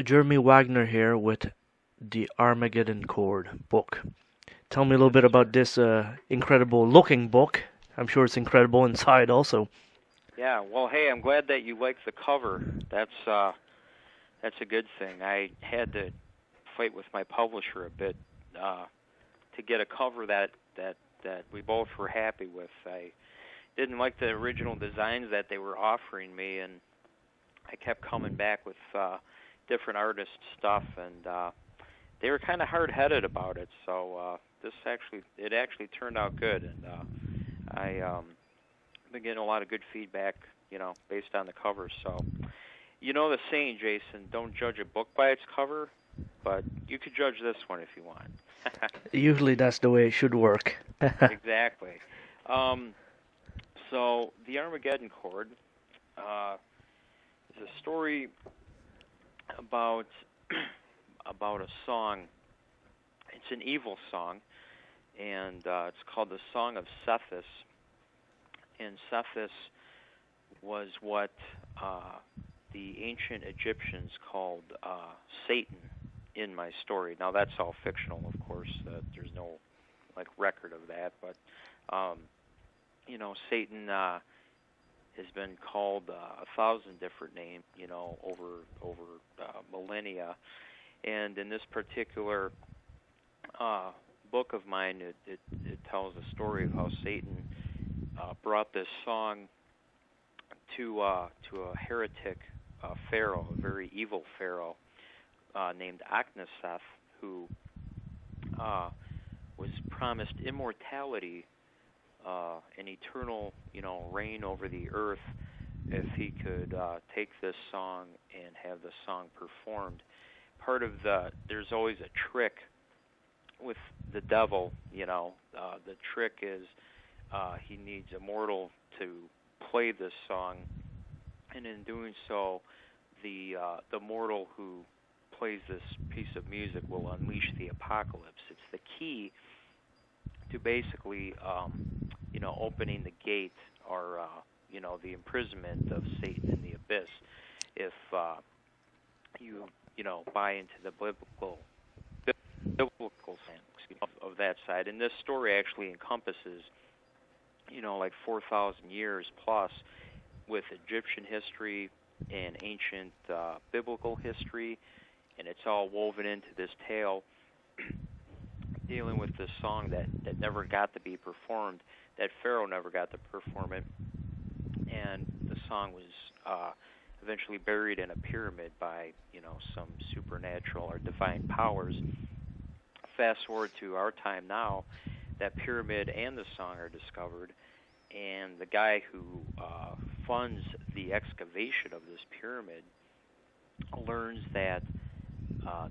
Jeremy Wagner here with the Armageddon Chord book. Tell me a little bit about this incredible looking book. I'm sure it's incredible inside also. Yeah, well, hey, I'm glad that you like the cover. That's a good thing. I had to fight with my publisher a bit to get a cover that we both were happy with. I didn't like the original designs that they were offering me, and I kept coming back with different artist stuff, and they were kind of hard-headed about it. So it actually turned out good, and I've been getting a lot of good feedback, based on the cover. So, you know the saying, Jason, don't judge a book by its cover, but you could judge this one if you want. Usually that's the way it should work. Exactly. So the Armageddon Chord is a story about a song. It's an evil song, and it's called the Song of Cephas. And Cephas was what the ancient Egyptians called Satan in my story. Now that's all fictional, of course. There's no record of that, but Satan has been called 1,000 different names, over millennia. And in this particular book of mine, it tells the story of how Satan brought this song to a heretic pharaoh, a very evil pharaoh named Akhenaten, who was promised immortality and eternal, reign over the earth if he could take this song and have the song performed. There's always a trick with the devil, the trick is he needs a mortal to play this song, and in doing so, the mortal who plays this piece of music will unleash the apocalypse. It's the key to basically, opening the gate or, the imprisonment of Satan in the abyss. If you buy into the biblical sense of that side. And this story actually encompasses, 4,000 years plus with Egyptian history and ancient biblical history, and it's all woven into this tale dealing with this song that never got to be performed, that Pharaoh never got to perform it, and the song was eventually buried in a pyramid by, some supernatural or divine powers. Fast forward to our time now, that pyramid and the song are discovered, and the guy who funds the excavation of this pyramid learns that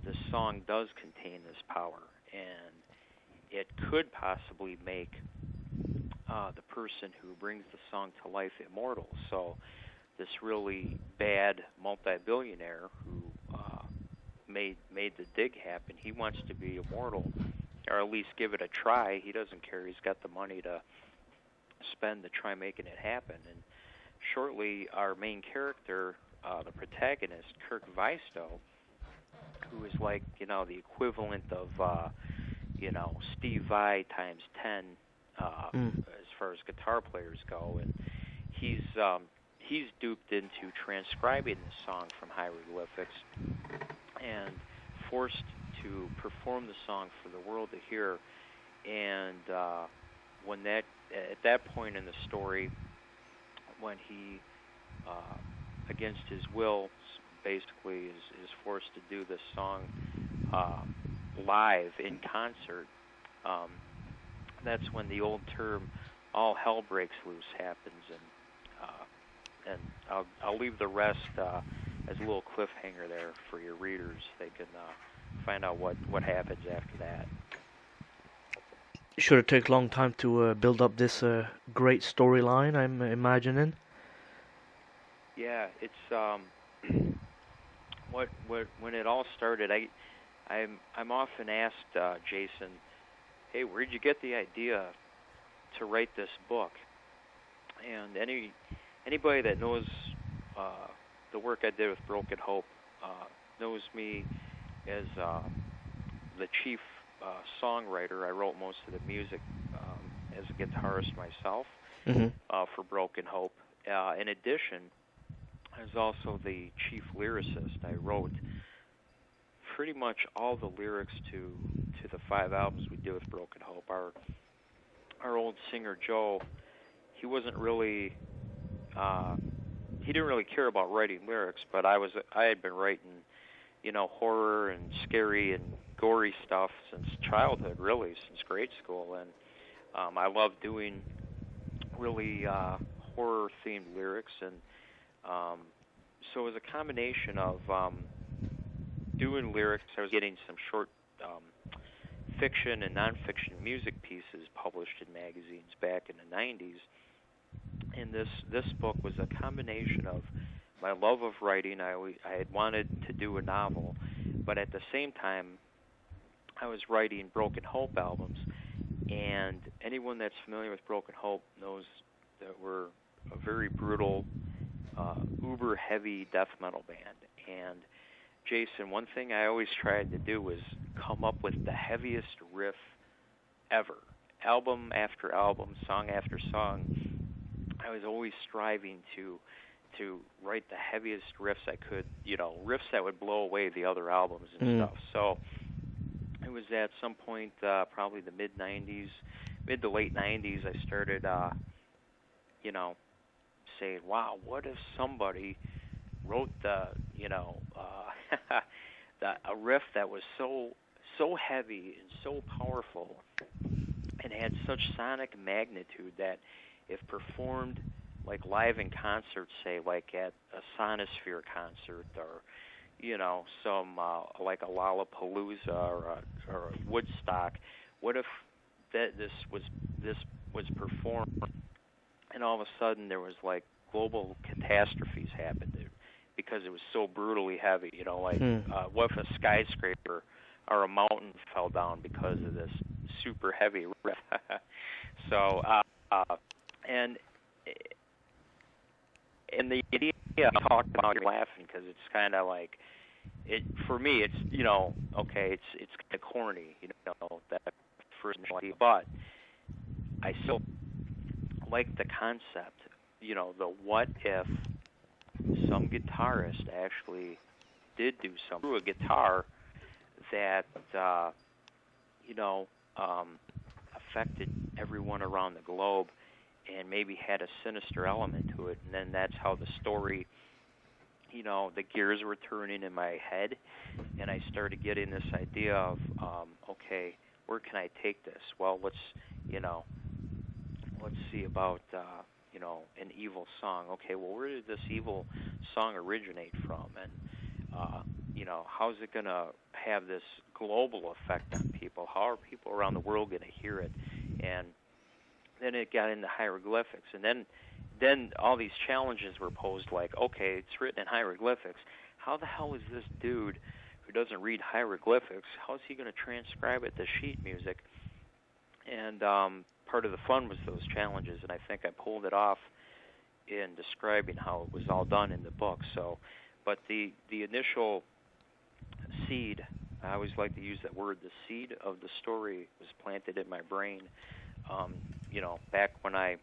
this song does contain this power, and it could possibly make the person who brings the song to life immortal. So this really bad multi-billionaire who made the dig happen, he wants to be immortal, or at least give it a try. He doesn't care. He's got the money to spend to try making it happen. And shortly, our main character, the protagonist, Kirk Visto, who is like, the equivalent of, Steve Vai times 10 as far as guitar players go. And he's duped into transcribing the song from hieroglyphics and forced to perform the song for the world to hear. And at that point in the story, when he, against his will, basically is forced to do this song live in concert, that's when the old term "all hell breaks loose" happens, and I'll leave the rest as a little cliffhanger there for your readers. They can find out what happens after that. Should it take a long time to build up this great storyline, I'm imagining? Yeah, it's when it all started. I'm often asked, Jason, hey, where'd you get the idea to write this book? And anybody that knows the work I did with Broken Hope knows me as the chief songwriter. I wrote most of the music as a guitarist myself Hmm. for Broken Hope. In addition, I was also the chief lyricist. I wrote pretty much all the lyrics to the 5 albums we did with Broken Hope. Our old singer Joe, he wasn't really he didn't really care about writing lyrics, but I had been writing, horror and scary and gory stuff since childhood, really, since grade school, and I love doing really horror themed lyrics, and so it was a combination of doing lyrics. I was getting some short fiction and nonfiction music pieces published in magazines back in the 90s. And this book was a combination of my love of writing. I had wanted to do a novel, but at the same time, I was writing Broken Hope albums. And anyone that's familiar with Broken Hope knows that we're a very brutal, uber heavy death metal band. And Jason, one thing I always tried to do was come up with the heaviest riff ever. Album after album, song after song, I was always striving to write the heaviest riffs I could, riffs that would blow away the other albums and stuff. So it was at some point, probably the mid to late 90s, I started, saying, wow, what if somebody wrote a riff that was so heavy and so powerful and had such sonic magnitude that if performed like live in concert, say like at a Sonosphere concert or some like a Lollapalooza or a Woodstock, what if this was performed and all of a sudden there was like global catastrophes happened because it was so brutally heavy, what if a skyscraper or a mountain fell down because of this super heavy riff? So and the idea I talked about, you're laughing because it's kind of like it for me. It's okay. It's kind of corny, that first idea, but I still like the concept. The what if some guitarist actually did do something through a guitar that affected everyone around the globe and maybe had a sinister element to it, and then that's how the story, the gears were turning in my head, and I started getting this idea of, okay, where can I take this? Well, let's see about, an evil song. Okay, well, where did this evil song originate from? And, how's it going to have this global effect on people? How are people around the world going to hear it? And then it got into hieroglyphics, and then all these challenges were posed like, okay, it's written in hieroglyphics. How the hell is this dude who doesn't read hieroglyphics, how is he going to transcribe it to sheet music? And part of the fun was those challenges, and I think I pulled it off in describing how it was all done in the book. So, but the initial seed, I always like to use that word, the seed of the story was planted in my brain, back when I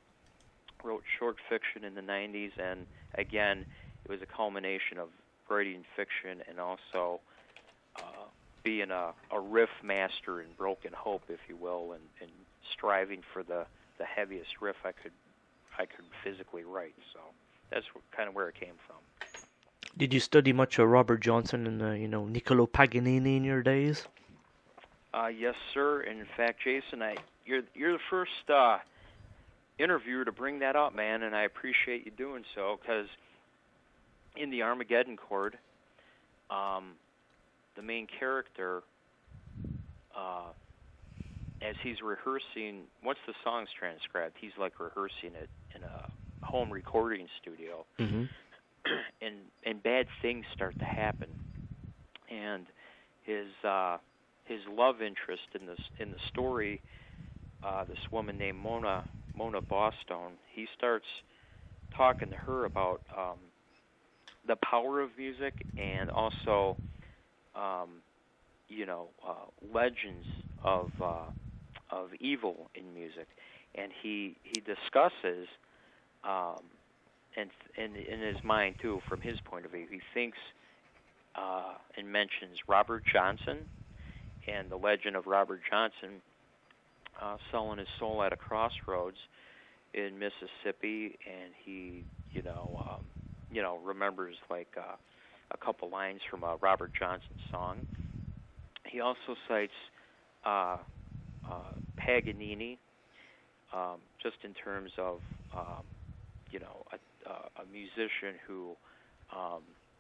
wrote short fiction in the 90s, and again, it was a culmination of writing fiction and also being a riff master in Broken Hope, if you will, and striving for the heaviest riff I could physically write. So that's kind of where it came from. Did you study much of Robert Johnson and Nicolo Paganini in your days? Yes, sir. And in fact, Jason, you're the first interviewer to bring that up, man, and I appreciate you doing so, because in the Armageddon Chord, the main character, as he's rehearsing, once the song's transcribed, he's like rehearsing it in a home recording studio, Mm-hmm. and bad things start to happen, and his love interest in the story, this woman named Mona Bostone, he starts talking to her about the power of music and also legends of evil in music, and he discusses, and in his mind too, from his point of view, he thinks and mentions Robert Johnson and the legend of Robert Johnson selling his soul at a crossroads in Mississippi, and he remembers like a couple lines from a Robert Johnson song. He also cites Paganini, just in terms of a musician who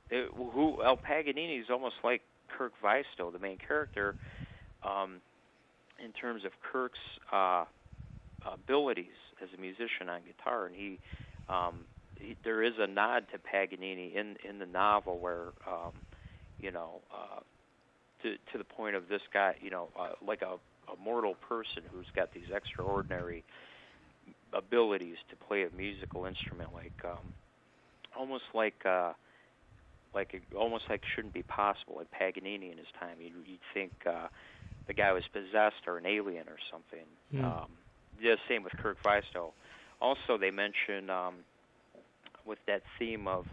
Paganini is almost like Kirk Weistow, the main character, in terms of Kirk's abilities as a musician on guitar, and there is a nod to Paganini in the novel where to the point of this guy, like a mortal person who's got these extraordinary abilities to play a musical instrument, almost like shouldn't be possible. Like Paganini in his time, you'd think the guy was possessed or an alien or something. The same with Kirk Weistow. Also, they mention with that theme of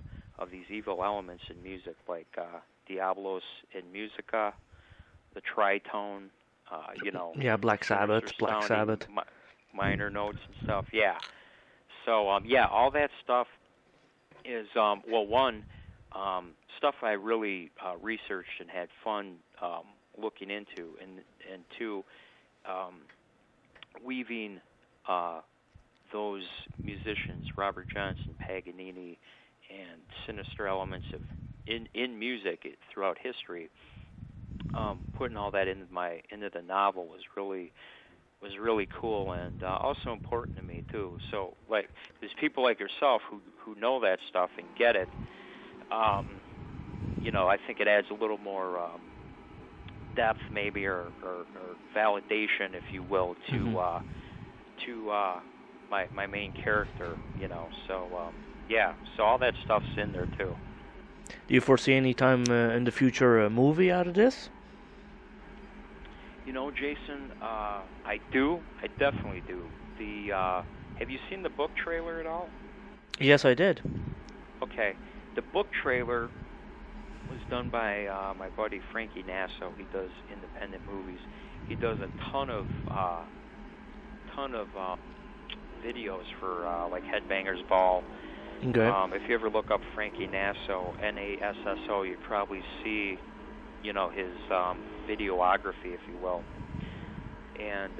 these evil elements in music, like Diablos in Musica, the tritone, Yeah, Black Sabbath, minor notes and stuff. Yeah. So all that stuff is stuff I really researched and had fun looking into, and two, weaving those musicians, Robert Johnson, Paganini, and sinister elements of in music throughout history. Putting all that into the novel was really cool, and also important to me too. So like there's people like yourself who know that stuff and get it. I think it adds a little more depth, maybe, or validation, if you will, to my main character. So all that stuff's in there too. Do you foresee any time in the future a movie out of this? Jason, I do. I definitely do. Have you seen the book trailer at all? Yes, I did. Okay. The book trailer was done by my buddy Frankie Nasso. He does independent movies. He does a ton of videos for like Headbangers Ball. Okay. If you ever look up Frankie Nasso, Nasso, you'd probably see, his videography, if you will. And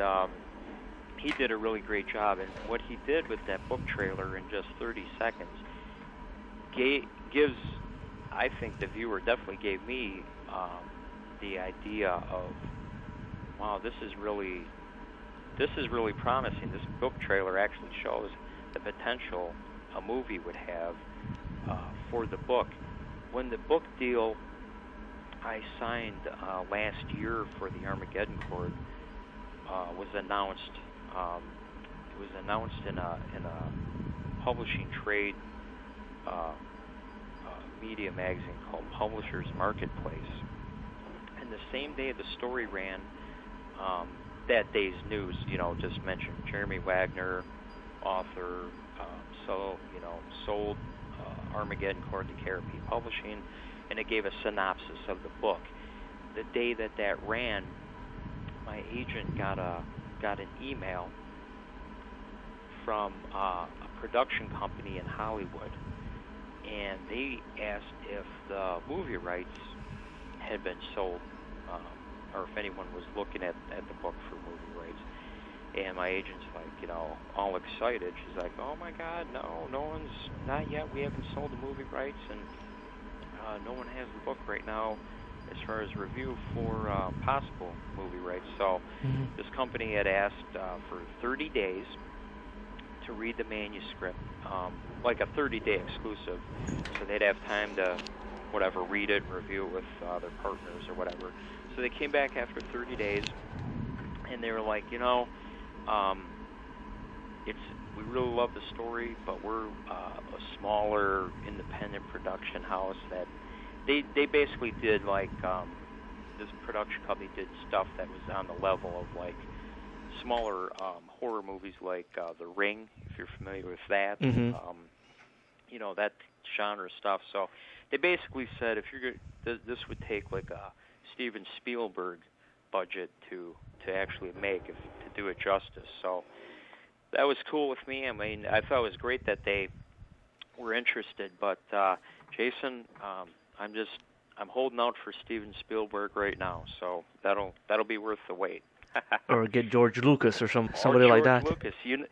he did a really great job. And what he did with that book trailer in just 30 seconds gives, I think, the viewer definitely gave me the idea of, wow, this is really promising. This book trailer actually shows the potential a movie would have for the book. When the book deal I signed last year for the Armageddon Chord was announced, it was announced in a publishing trade media magazine called Publishers Marketplace. And the same day the story ran, that day's news, just mentioned Jeremy Wagner, author, sold Armageddon Chord to KRP Publishing, and it gave a synopsis of the book. The day that ran, my agent got an email from a production company in Hollywood, and they asked if the movie rights had been sold, or if anyone was looking at the book for movie rights. And my agent's like, all excited. She's like, oh my God, no one's, not yet. We haven't sold the movie rights, and no one has the book right now as far as review for possible movie rights. So this company had asked for 30 days to read the manuscript, like a 30-day exclusive. So they'd have time to, read it, review it with their partners or whatever. So they came back after 30 days, and they were like, we really love the story, but we're a smaller independent production house that they basically did like this production company did stuff that was on the level of like smaller horror movies like The Ring, if you're familiar with that. Mm-hmm. You know, that genre stuff. So they basically said if you're this would take like a Steven Spielberg budget to actually make, to do it justice. So that was cool with me. I mean, I thought it was great that they were interested. But Jason, I'm holding out for Steven Spielberg right now. So that'll be worth the wait. Or get George Lucas or somebody like that. George Lucas, you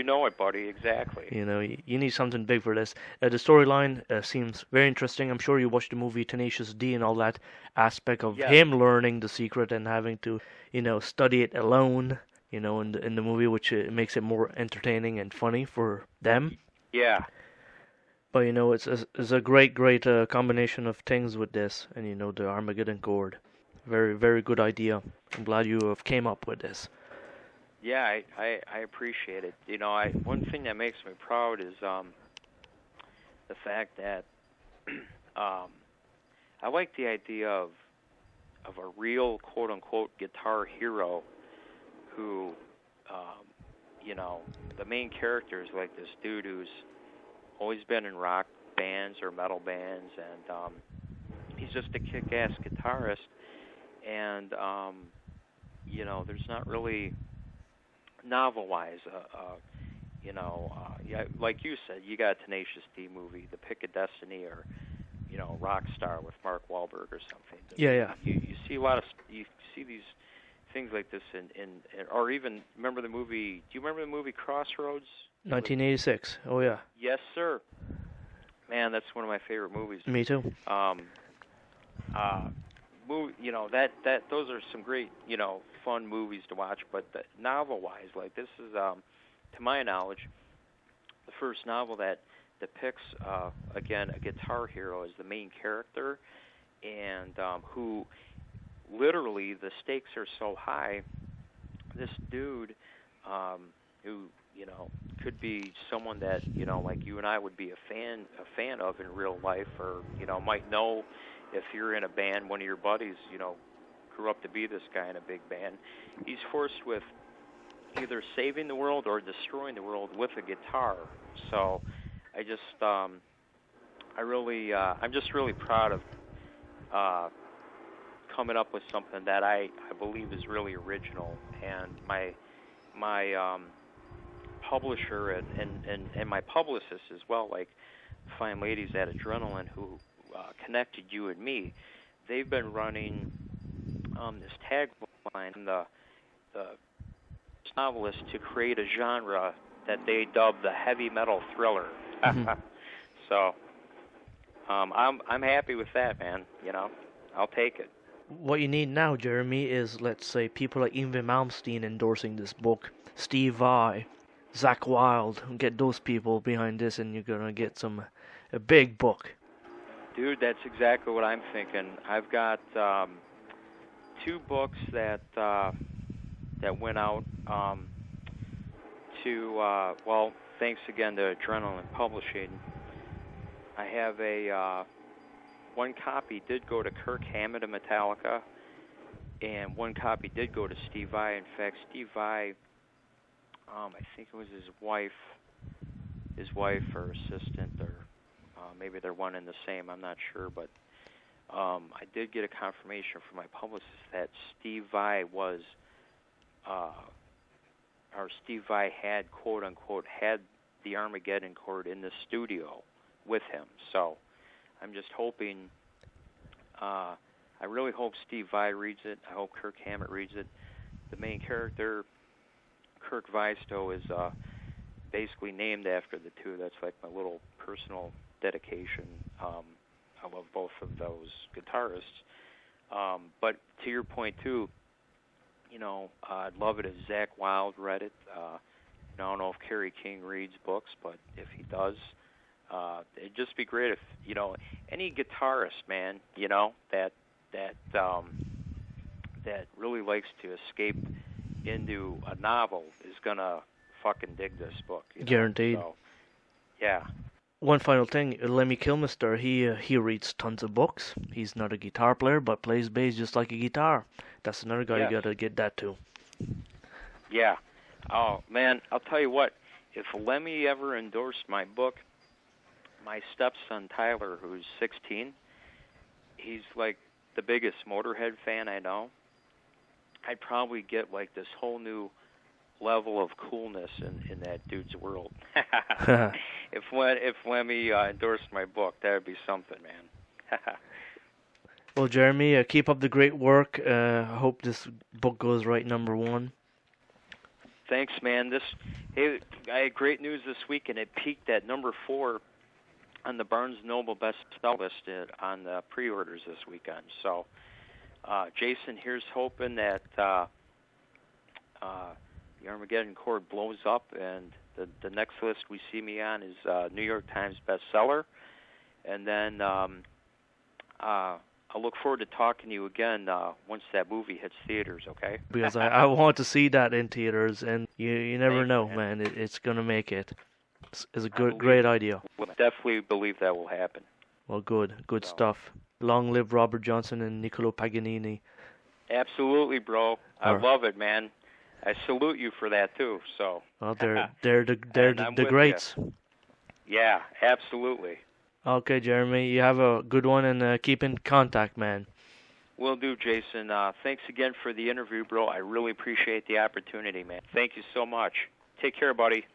know it, buddy, exactly. You know, you need something big for this. The storyline seems very interesting. I'm sure you watched the movie Tenacious D and all that aspect of him learning the secret and having to, study it alone. In the movie, which makes it more entertaining and funny for them. Yeah. But it's a great combination of things with this, and the Armageddon Chord. Very, very good idea. I'm glad you have came up with this. Yeah, I appreciate it. One thing that makes me proud is the fact that I like the idea of a real quote unquote guitar hero who, the main character is like this dude who's always been in rock bands or metal bands, and he's just a kick-ass guitarist. And, there's not really novel-wise, like you said, you got a Tenacious D movie, The Pick of Destiny, or, Rockstar with Mark Wahlberg or something. Yeah. You see you see these things like this or even, remember the movie, do you remember the movie Crossroads? 1986, oh yeah. Yes, sir. Man, that's one of my favorite movies. Me too. Those are some great, fun movies to watch. But novel-wise, like this is, to my knowledge, the first novel that depicts, again, a guitar hero as the main character, and who literally the stakes are so high. This dude, who could be someone that like you and I would be a fan of in real life, or might know. If you're in a band, one of your buddies, grew up to be this guy in a big band, he's forced with either saving the world or destroying the world with a guitar. So I just, I'm just really proud of coming up with something that I believe is really original. And my publisher and my publicist as well, like fine ladies at Adrenaline who connected you and me, they've been running this tagline, the novelist, to create a genre that they dub the heavy metal thriller. Mm-hmm. So I'm happy with that, man. I'll take it. What you need now, Jeremy, is, let's say, people like Yngwie Malmsteen endorsing this book, Steve Vai, Zakk Wylde, get those people behind this, and you're gonna get a big book. Dude, that's exactly what I'm thinking. I've got 2 books that went out to, thanks again to Adrenaline Publishing. I have one copy did go to Kirk Hammett of Metallica, and one copy did go to Steve Vai. In fact, Steve Vai, I think it was his wife or assistant, or maybe they're one and the same, I'm not sure, but I did get a confirmation from my publicist that Steve Vai had, quote unquote, had the Armageddon Chord in the studio with him. So I'm just hoping, I really hope Steve Vai reads it. I hope Kirk Hammett reads it. The main character, Kirk Visto, is basically named after the two. That's like my little personal dedication. I love both of those guitarists. But to your point too, I'd love it if Zakk Wylde read it. I don't know if Kerry King reads books, but if he does, it'd just be great if any guitarist, man, that really likes to escape into a novel is gonna fucking dig this book. Guaranteed. So, yeah. One final thing, Lemmy Kilmister, he reads tons of books. He's not a guitar player, but plays bass just like a guitar. That's another guy you Yes. gotta get that too. Yeah. Oh man, I'll tell you what. If Lemmy ever endorsed my book, my stepson Tyler, who's 16, he's like the biggest Motorhead fan I know. I'd probably get like this whole new level of coolness in that dude's world. If Lemmy endorsed my book, that would be something, man. Well, Jeremy, keep up the great work. I hope this book goes right #1. Thanks, man. Hey, I had great news this week, and it peaked at #4 on the Barnes Noble bestseller list on the pre-orders this weekend. So, Jason, here's hoping that the Armageddon Chord blows up, and the next list we see me on is New York Times bestseller. And then I look forward to talking to you again once that movie hits theaters, okay? Because I want to see that in theaters, and you never Thanks, know, man. It's going to make it. It's a great idea. We'll definitely believe that will happen. Well, good stuff. Long live Robert Johnson and Nicolo Paganini. Absolutely, bro. I love it, man. I salute you for that too. So. Well, they're the greats. You. Yeah, absolutely. Okay, Jeremy, you have a good one, and keep in contact, man. Will do, Jason. Thanks again for the interview, bro. I really appreciate the opportunity, man. Thank you so much. Take care, buddy.